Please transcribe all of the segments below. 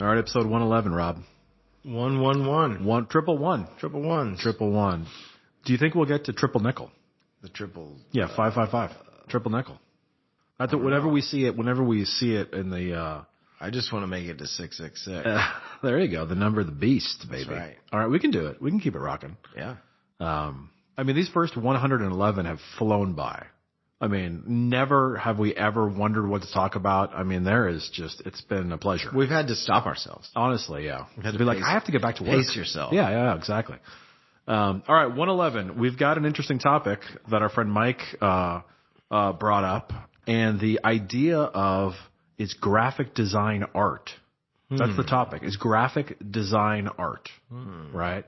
All right, episode 111, Rob. 111. Triple one. Triple ones. Triple one. Do you think we'll get to triple nickel? The triple. Yeah, 555. Triple nickel. I think whenever we see it in the. I just want to make it to 666. There you go. The number of the beast, baby. That's right. All right, we can do it. We can keep it rocking. Yeah. I mean, these first 111 have flown by. I mean, never have we ever wondered what to talk about. I mean, it's been a pleasure. We've had to stop ourselves. Honestly, yeah. We've had to be like, I have to get back to work. Pace yourself. Yeah, exactly. All right, 111. We've got an interesting topic that our friend Mike brought up, and the idea of is graphic design art. That's the topic. Is graphic design art, right?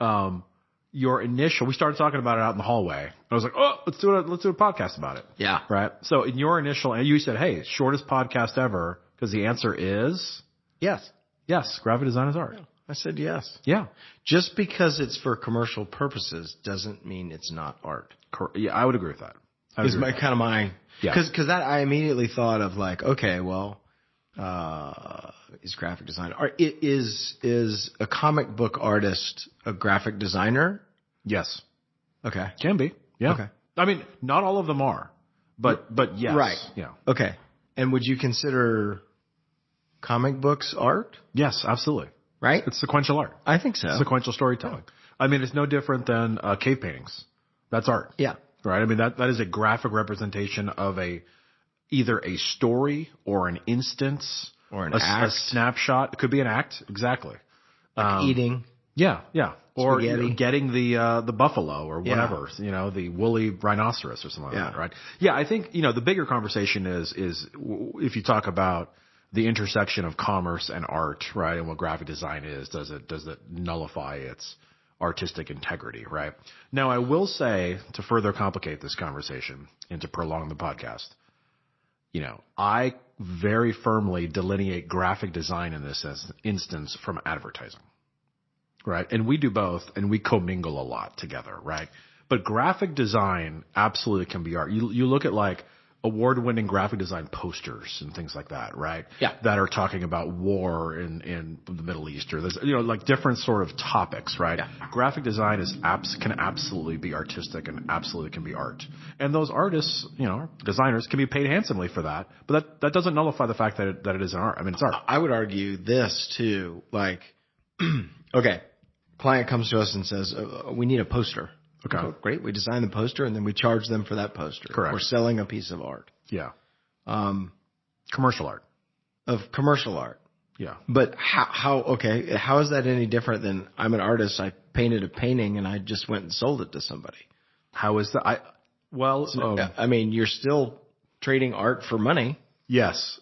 We started talking about it out in the hallway. I was like, oh, let's do a podcast about it. Yeah. Right. So in your initial, and you said, hey, shortest podcast ever, because the answer is Yes. yes, graphic design is art. Yeah. I said yes. Yeah. Just because it's for commercial purposes doesn't mean it's not art. Yeah, I would agree with that. Is my kind of my Yeah. because that I immediately thought of like, okay, well, is graphic design art? Is a comic book artist a graphic designer? Yes. Okay. Can be. Yeah. Okay. I mean, not all of them are, but yes. Right. Yeah. Okay. And would you consider comic books art? Yes, absolutely. Right? It's sequential art. I think so. Sequential storytelling. I mean, it's no different than cave paintings. That's art. Yeah. Right. I mean, that is a graphic representation of either a story or an instance Or an a act. snapshot. It could be an act. Exactly. Like eating. Yeah. Or Spaghetti. getting the buffalo or whatever, the woolly rhinoceros or something like that, right? Yeah, I think, the bigger conversation is if you talk about the intersection of commerce and art, right? And what graphic design is, does it nullify its artistic integrity, right? Now, I will say, to further complicate this conversation and to prolong the podcast, I very firmly delineate graphic design in this instance from advertising. Right. And we do both, and we commingle a lot together. Right. But graphic design absolutely can be art. You look at like award-winning graphic design posters and things like that. Right. Yeah. That are talking about war in the Middle East or this, like different sort of topics. Right. Yeah. Graphic design can absolutely be artistic and absolutely can be art. And those artists, designers can be paid handsomely for that. But that doesn't nullify the fact that it is an art. I mean, it's art. I would argue this too. Like, okay. Client comes to us and says, we need a poster. Okay. Great. We design the poster and then we charge them for that poster. Correct. We're selling a piece of art. Yeah. Commercial art. Of commercial art. Yeah. But how is that any different than I'm an artist, I painted a painting and I just went and sold it to somebody? How is that? I mean, you're still trading art for money. Yes.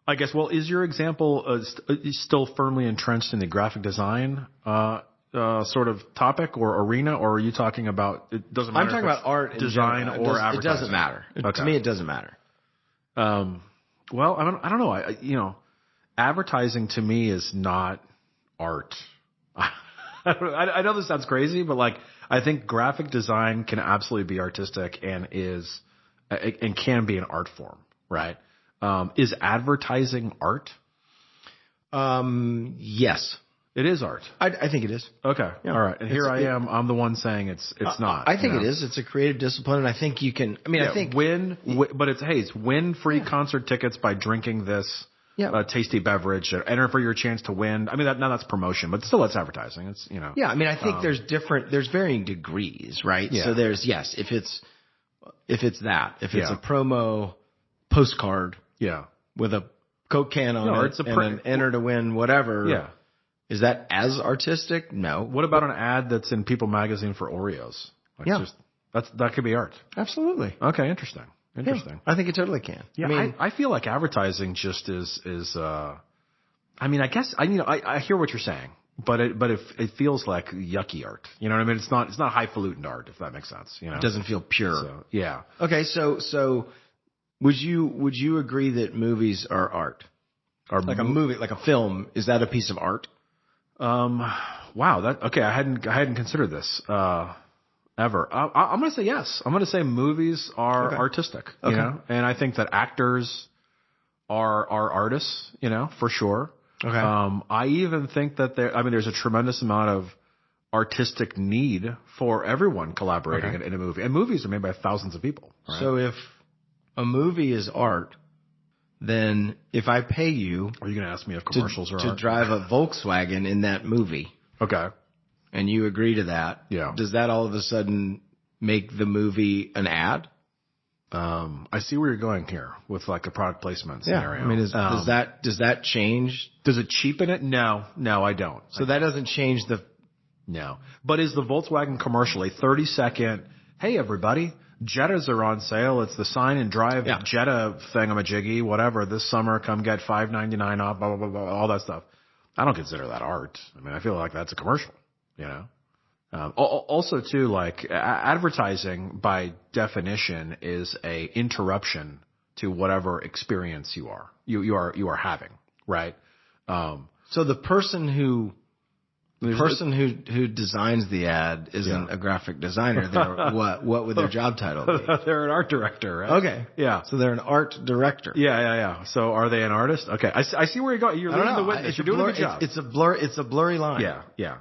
I guess, is your example still firmly entrenched in the graphic design sort of topic or arena, or are you talking about, it doesn't matter? I'm talking about art design or advertising? It doesn't matter. Okay. To me, it doesn't matter. I don't know. Advertising to me is not art. I know this sounds crazy, but I think graphic design can absolutely be artistic and can be an art form, right? Is advertising art? Yes. It is art. I think it is. Okay. Yeah. All right. And I'm the one saying it's not. I think it is. It's a creative discipline, and I think you can. I think but it's win free concert tickets by drinking this tasty beverage. Enter for your chance to win. I mean, that's promotion, but still, it's advertising. It's Yeah. I mean, I think there's varying degrees, right? Yeah. So there's if it's a promo postcard. Yeah. With a Coke can on it and an enter to win whatever. Yeah. Is that as artistic? No. What about an ad that's in People magazine for Oreos? That could be art. Absolutely. Okay. Interesting. Yeah, I think it totally can. Yeah. I feel like advertising just is I mean, I guess I hear what you're saying, but it feels like yucky art. You know what I mean? It's not highfalutin art, if that makes sense. It doesn't feel pure. So, yeah. Okay. So would you agree that movies are art? Or like a movie, like a film, is that a piece of art? Wow. I hadn't considered this, ever. I'm going to say yes. I'm going to say movies are artistic, and I think that actors are artists, for sure. Okay. I even think that there's a tremendous amount of artistic need for everyone collaborating in a movie. And movies are made by thousands of people. Right? So if a movie is art, then if I pay you, are you going to ask me if commercials are to art? drive a Volkswagen in that movie? Okay. And you agree to that? Yeah. Does that all of a sudden make the movie an ad? I see where you're going here with like a product placement scenario. I mean, does that change? Does it cheapen it? No, I don't. So that doesn't change the. No. But is the Volkswagen commercial a 30-second, hey, everybody, Jettas are on sale. It's the sign and drive Jetta thingamajiggy, whatever. This summer, come get $5.99 off, blah, blah, blah, blah, all that stuff. I don't consider that art. I mean, I feel like that's a commercial, Also, too, like advertising by definition is a interruption to whatever experience you are having, right? So the person who designs the ad isn't a graphic designer. They're what would their job title be? They're an art director, right? Okay. Yeah. So they're an art director. Yeah. So are they an artist? Okay. I see where you're going. You're leading the witness. You're doing a good job. It's a blurry line. Yeah.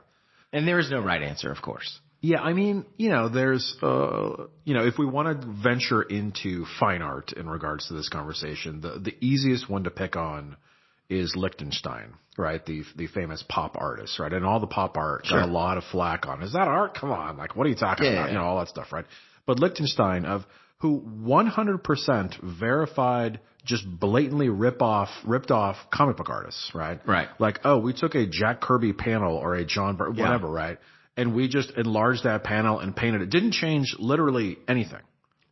And there is no right answer, of course. Yeah, I mean, there's, if we want to venture into fine art in regards to this conversation, the easiest one to pick on is Liechtenstein, right? The famous pop artist, right? And all the pop art got a lot of flack on. Is that art? Come on. Like, what are you talking about? Yeah. All that stuff, right? But Liechtenstein who 100% verified, just blatantly ripped off comic book artists, right? Right. Like, oh, we took a Jack Kirby panel or a John Byrne, whatever, right? And we just enlarged that panel and painted it. Didn't change literally anything.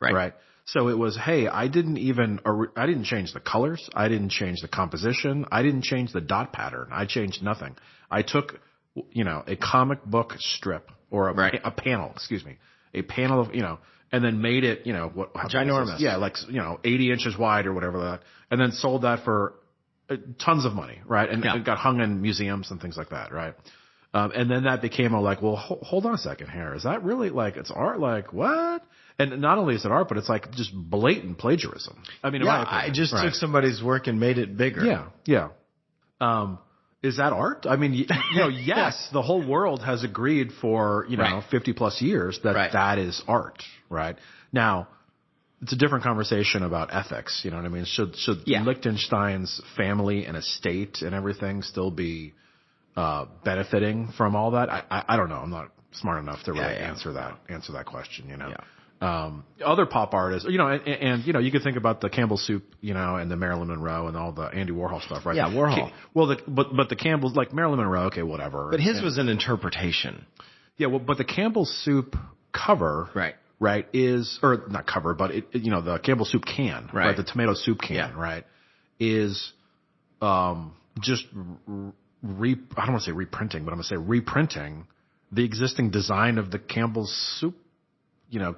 Right. So it was, hey, I didn't change the colors. I didn't change the composition. I didn't change the dot pattern. I changed nothing. I took, a comic book strip or a panel, a panel of, and then made it, ginormous. Yeah. Like, 80 inches wide or whatever that, and then sold that for tons of money. Right. And it got hung in museums and things like that. Right. And then that became hold on a second here. Is that really it's art? Like what? And not only is it art, but it's like just blatant plagiarism. I mean, I just took somebody's work and made it bigger. Yeah. Is that art? I mean, yes, the whole world has agreed for, 50 plus years that is art, right? Now, it's a different conversation about ethics. You know what I mean? Should Liechtenstein's family and estate and everything still be benefiting from all that? I don't know. I'm not smart enough to really answer that question, Other pop artists, and you could think about the Campbell Soup, and the Marilyn Monroe and all the Andy Warhol stuff, right? Yeah, Warhol. But the Campbell's, like Marilyn Monroe, okay, whatever. But his was an interpretation. Yeah, but the Campbell Soup cover, right, is, or not cover, but the Campbell Soup can, right, the tomato soup can, right, is just I don't want to say reprinting, but I'm going to say reprinting the existing design of the Campbell's Soup,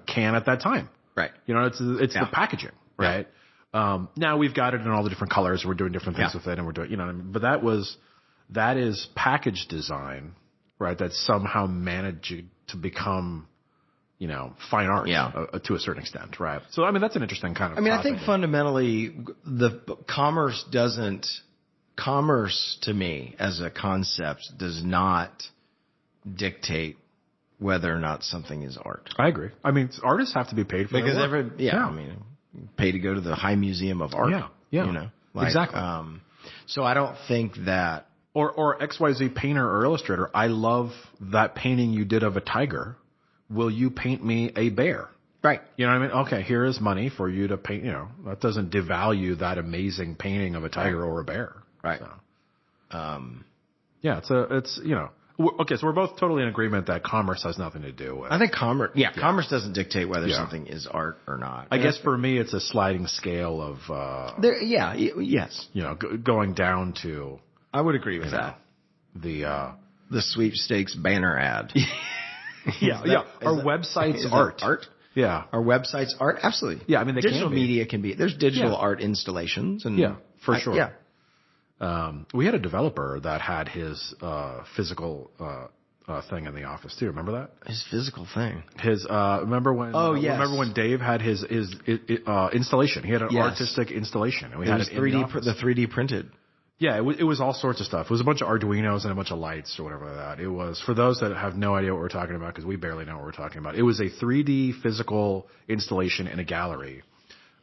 can at that time. Right. It's the packaging, right? Yeah. Now we've got it in all the different colors. We're doing different things with it, and we're doing, what I mean? But that is package design, right? That somehow managed to become, fine art to a certain extent, right? So, I mean, that's an interesting kind of I think fundamentally commerce to me as a concept does not dictate whether or not something is art. I agree. I mean, artists have to be paid for because their work. I mean, pay to go to the High Museum of Art. Yeah. Exactly. So I don't think that or XYZ painter or illustrator, I love that painting you did of a tiger. Will you paint me a bear? Right. You know what I mean? Okay, here is money for you to paint, that doesn't devalue that amazing painting of a tiger or a bear. Right. So, it's okay. So we're both totally in agreement that commerce has nothing to do with. I think commerce doesn't dictate whether something is art or not. I guess for me, it's a sliding scale of. Yes. Going down to. I would agree with that. The sweepstakes banner ad. Our website's art. Art. Yeah. Our website's art. Absolutely. Yeah. I mean, digital media can be. There's digital art installations and. Yeah, for sure. Yeah. We had a developer that had his physical thing in the office too. Remember that? His physical thing. His remember when? Oh yes. Remember when Dave had his installation? He had an artistic installation, and we had it 3D. The 3D printed. Yeah, it was all sorts of stuff. It was a bunch of Arduinos and a bunch of lights or whatever like that. It was, for those that have no idea what we're talking about, because we barely know what we're talking about, it was a 3D physical installation in a gallery.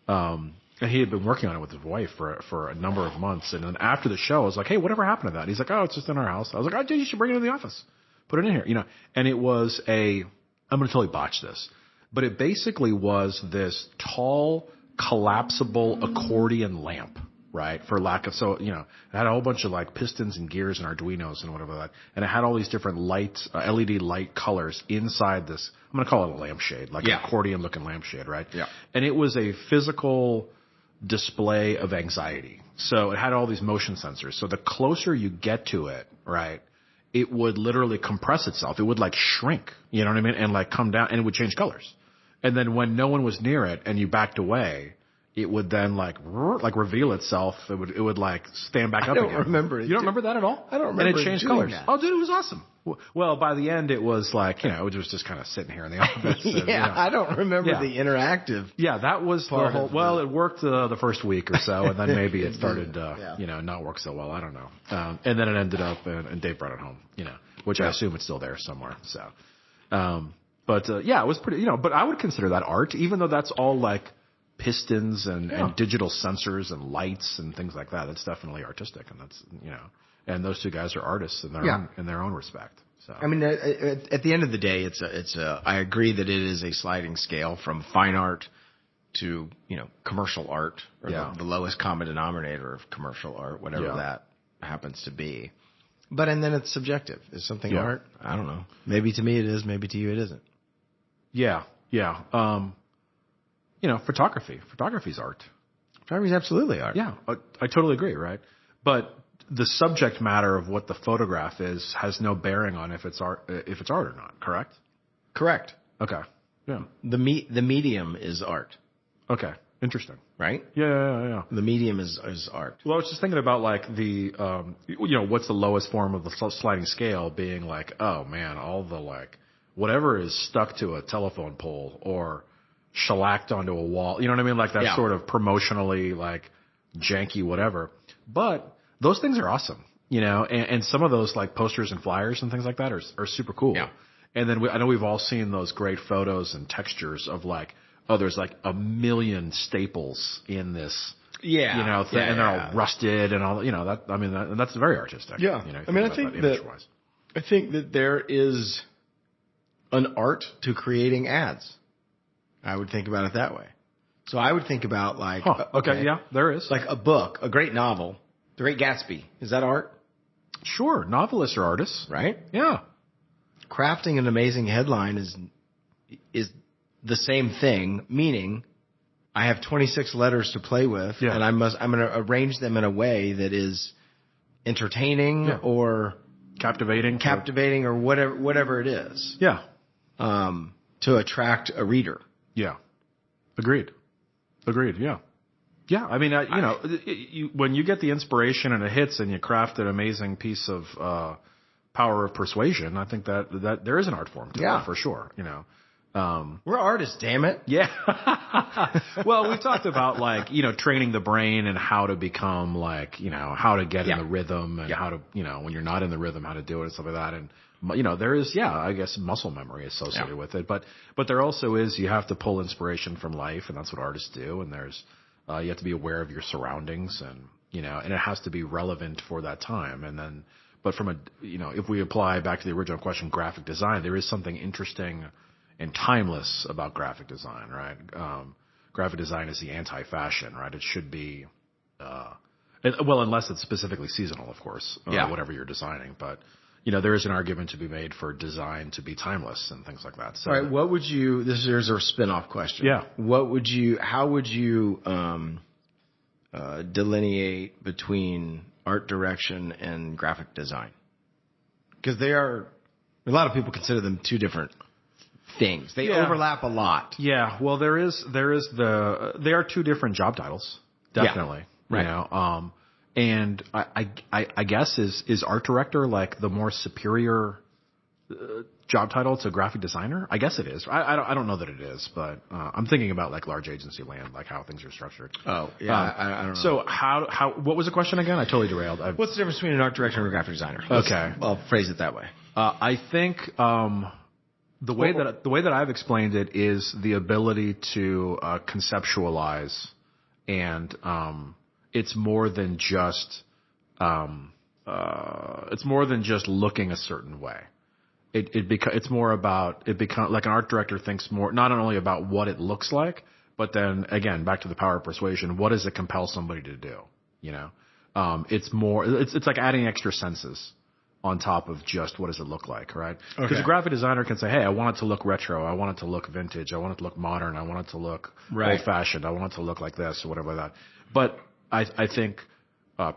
And he had been working on it with his wife for a number of months. And then after the show, I was like, hey, whatever happened to that? He's like, oh, it's just in our house. I was like, oh, dude, you should bring it in the office. Put it in here, And it was I'm going to totally botch this, but it basically was this tall, collapsible accordion lamp. Right, for lack of it had a whole bunch of like pistons and gears and Arduinos and whatever that, and it had all these different lights, LED light colors inside this. I'm gonna call it a lampshade, like an accordion-looking lampshade, right? Yeah. And it was a physical display of anxiety. So it had all these motion sensors. So the closer you get to it, right, it would literally compress itself. It would like shrink, you know what I mean, and like come down, and it would change colors. And then when no one was near it and you backed away, it would then like reveal itself. It would like stand back up again. I don't remember it. You don't remember that at all? I don't remember. And it changed doing colors. That. Oh, dude, it was awesome. Well, by the end, it was like, it was just kind of sitting here in the office. And, I don't remember the interactive. Yeah, that was the whole. Well, it worked the first week or so, and then maybe it started, not work so well. I don't know. And then it ended up, and Dave brought it home, which I assume it's still there somewhere. So, it was pretty, but I would consider that art, even though that's all like pistons and digital sensors and lights and things like that. That's definitely artistic, and that's and those two guys are artists in their own respect. So I mean, at the end of the day, I agree that it is a sliding scale from fine art to commercial art, or the lowest common denominator of commercial art, whatever that happens to be. But and then it's subjective. Is something art? I don't know. Maybe to me it is. Maybe to you it isn't. Yeah. Photography. Photography's art. Photography's absolutely art. Yeah, I totally agree, right? But the subject matter of what the photograph is has no bearing on if it's art or not, correct? Correct. Okay. Yeah. The medium is art. Okay. Interesting. Right? Yeah. The medium is art. Well, I was just thinking about like the, what's the lowest form of the sliding scale being like, oh man, all the like, whatever is stuck to a telephone pole or shellacked onto a wall. You know what I mean? Like that sort of promotionally like janky whatever. But those things are awesome, and some of those like posters and flyers and things like that are super cool. Yeah. And then I know we've all seen those great photos and textures of like, oh, there's like a million staples in this, and they're all rusted and all, that's very artistic. Yeah. I think that there is an art to creating ads. I would think about it that way. So I would think about like, there is like a book, a great novel, The Great Gatsby. Is that art? Sure. Novelists are artists, right? Yeah. Crafting an amazing headline is the same thing, meaning I have 26 letters to play with, and I'm going to arrange them in a way that is entertaining or captivating or whatever it is. Yeah. To attract a reader. Yeah. Agreed. Yeah. Yeah. I mean, when you get the inspiration and it hits and you craft an amazing piece of, power of persuasion, I think that there is an art form to it for sure, We're artists, damn it. Yeah. Well, we talked about like, training the brain and how to become like, how to get in the rhythm and how to, when you're not in the rhythm, how to do it and stuff like that. And, there is, I guess muscle memory associated with it, but there also is, you have to pull inspiration from life, and that's what artists do. And there's, you have to be aware of your surroundings and, and it has to be relevant for that time. And then, but from if we apply back to the original question, graphic design, there is something interesting and timeless about graphic design, right? Graphic design is the anti-fashion, right? It should be, unless it's specifically seasonal, of course, whatever you're designing. But, there is an argument to be made for design to be timeless and things like that. So, all right, here's a spin-off question. Yeah. How would you delineate between art direction and graphic design? Because a lot of people consider them two different things. They overlap a lot. Yeah. Well, they are two different job titles. Definitely. Yeah. Right. And I guess is art director like the more superior job title to graphic designer? I guess it is. I don't know that it is, but I'm thinking about like large agency land, like how things are structured. Oh, yeah. I don't know. So what was the question again? I totally derailed. What's the difference between an art director and a graphic designer? I'll phrase it that way. I think the way that I've explained it is the ability to conceptualize, and it's more than just looking a certain way. It's more about like an art director thinks more not only about what it looks like, but then again back to the power of persuasion. What does it compel somebody to do? You know, it's like adding extra senses on top of just what does it look like, right? Because a graphic designer can say, hey, I want it to look retro, I want it to look vintage, I want it to look modern, I want it to look old fashioned, I want it to look like this or whatever like that. But I think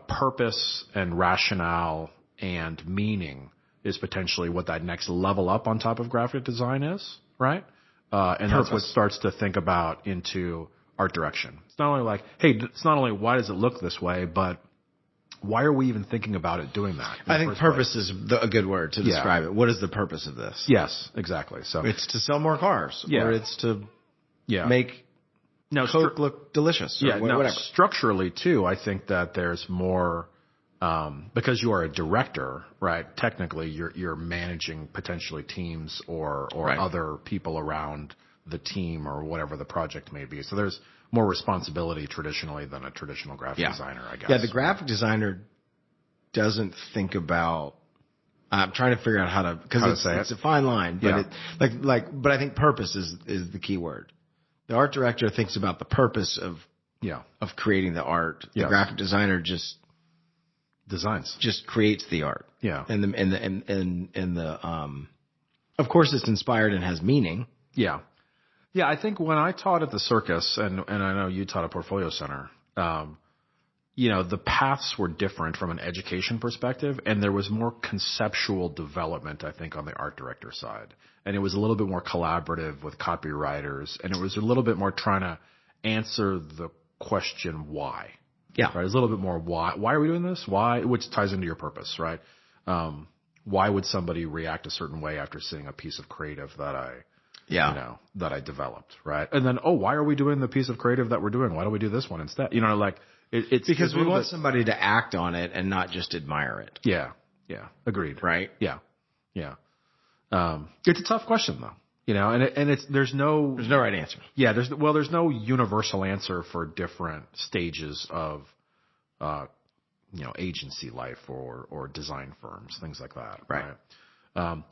purpose and rationale and meaning is potentially what that next level up on top of graphic design is, right? And that's what starts to think about into art direction. It's not only like, hey, it's not only why does it look this way, but why are we even thinking about it doing that? I think purpose is a good word to describe it. What is the purpose of this? Yes, exactly. So it's to sell more cars, or it's to make Coke look delicious, or whatever. Structurally too, I think that there's more. Because you are a director, right? Technically, you're managing potentially teams or other people around the team or whatever the project may be. So there's more responsibility traditionally than a traditional graphic designer, I guess. Yeah, the graphic designer doesn't think about. I'm trying to figure out how to because it's a fine line, but but I think purpose is the key word. The art director thinks about the purpose of creating the art. The graphic designer just designs, just creates the art. Yeah. And of course it's inspired and has meaning. Yeah. Yeah. I think when I taught at the circus and I know you taught at Portfolio Center, the paths were different from an education perspective, and there was more conceptual development, I think, on the art director side. And it was a little bit more collaborative with copywriters, and it was a little bit more trying to answer the question why. Yeah. Right. It's a little bit more why. Why are we doing this? Why? Which ties into your purpose, right? Why would somebody react a certain way after seeing a piece of creative that I developed, right? And then, why are we doing the piece of creative that we're doing? Why don't we do this one instead? It's because we want somebody to act on it and not just admire it. Yeah. Yeah. Agreed. Right. Yeah. Yeah. It's a tough question though. There's no right answer. Yeah, there's no universal answer for different stages of, agency life or design firms, things like that. Right.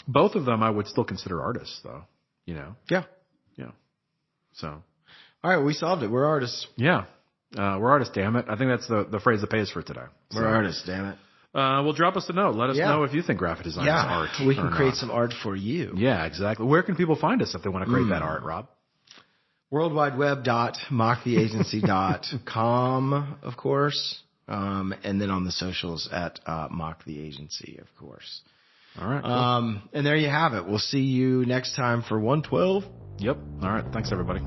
Both of them I would still consider artists though, Yeah. Yeah. So. All right. We solved it. We're artists. Yeah. We're artists, damn it. I think that's the phrase that pays for today. We're artists, damn it. Well, drop us a note. Let us know if you think graphic design is art. We can create some art for you. Yeah, exactly. Where can people find us if they want to create that art, Rob? worldwideweb.mocktheagency.com, of course. And then on the socials at Mock the Agency, of course. All right. Cool. And there you have it. We'll see you next time for 112. Yep. All right. Thanks, everybody.